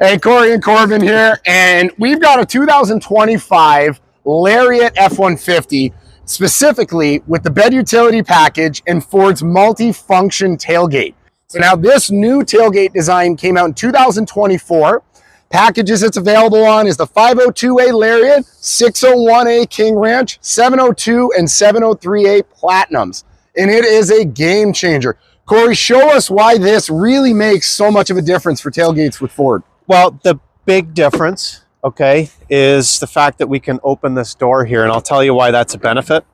Hey, Corey and Corbin here, and we've got a 2025 Lariat F-150, specifically with the bed utility package and Ford's multi-function tailgate. So now this new tailgate design came out in 2024. Packages it's available on is the 502A Lariat, 601A King Ranch, 702 and 703A Platinums, and it is a game changer. Corey, show us why this really makes so much of a difference for tailgates with Ford. Well, the big difference, okay, is the fact that we can open this door here, and I'll tell you why that's a benefit.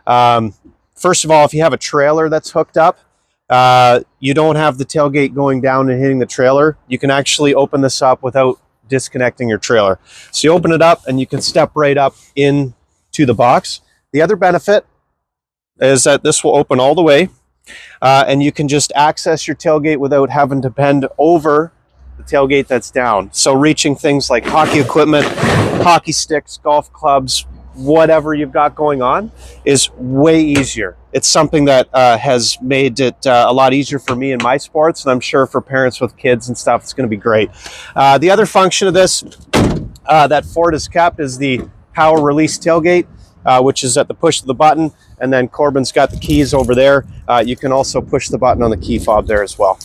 First of all, if you have a trailer that's hooked up, you don't have the tailgate going down and hitting the trailer. You can actually open this up without disconnecting your trailer. So you open it up and you can step right up into the box. The other benefit is that this will open all the way, and you can just access your tailgate without having to bend over the tailgate that's down. So reaching things like hockey equipment, hockey sticks, golf clubs, whatever you've got going on is way easier. It's something that has made it a lot easier for me in my sports, and I'm sure for parents with kids and stuff, it's going to be great. The other function of this that Ford has kept is the power release tailgate, which is at the push of the button, and then Corbin's got the keys over there. You can also push the button on the key fob there as well.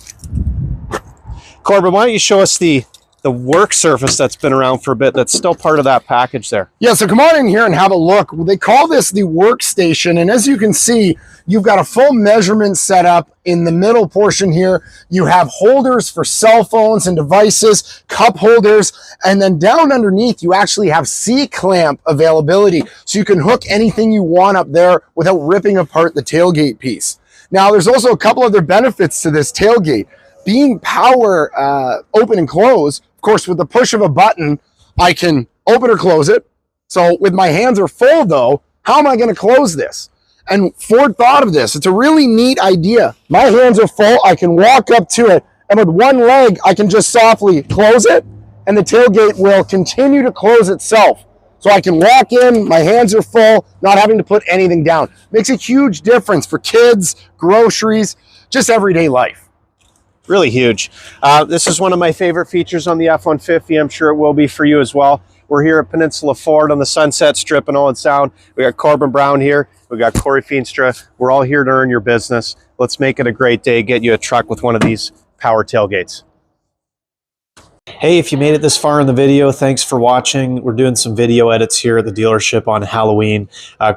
Korbin, why don't you show us the work surface that's been around for a bit that's still part of that package there? Yeah, so come on in here and have a look. They call this the workstation, and as you can see, you've got a full measurement set up in the middle portion here. You have holders for cell phones and devices, cup holders, and then down underneath, you actually have C-clamp availability, so you can hook anything you want up there without ripping apart the tailgate piece. Now, there's also a couple other benefits to this tailgate. Being power open and close, of course, with the push of a button, I can open or close it. So with my hands are full though, how am I gonna close this? And Ford thought of this. It's a really neat idea. My hands are full, I can walk up to it, and with one leg, I can just softly close it, and the tailgate will continue to close itself. So I can walk in, my hands are full, not having to put anything down. Makes a huge difference for kids, groceries, just everyday life. Really huge. This is one of my favorite features on the F-150. I'm sure it will be for you as well. We're here at Peninsula Ford on the Sunset Strip in Owen Sound. We got Corbin Brown here. We got Corey Feenstra. We're all here to earn your business. Let's make it a great day. Get you a truck with one of these power tailgates. Hey, if you made it this far in the video, thanks for watching. We're doing some video edits here at the dealership on Halloween.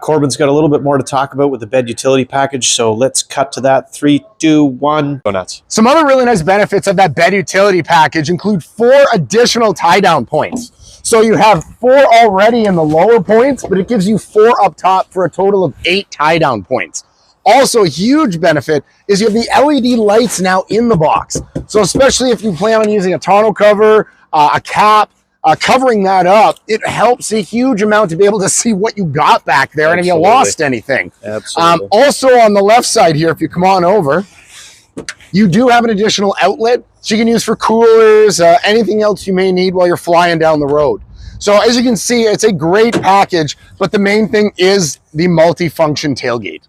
Corbin's got a little bit more to talk about with the bed utility package, so let's cut to that. 3, 2, 1, go nuts. Some other really nice benefits of that bed utility package include 4 additional tie-down points. So you have 4 already in the lower points, but it gives you 4 up top for a total of 8 tie-down points. Also, a huge benefit is you have the LED lights now in the box. So especially if you plan on using a tonneau cover, a cap, covering that up, it helps a huge amount to be able to see what you got back there. Absolutely. And if you lost anything. Absolutely. Also on the left side here, if you come on over, you do have an additional outlet so you can use for coolers, anything else you may need while you're flying down the road. So as you can see, it's a great package, but the main thing is the multi-function tailgate.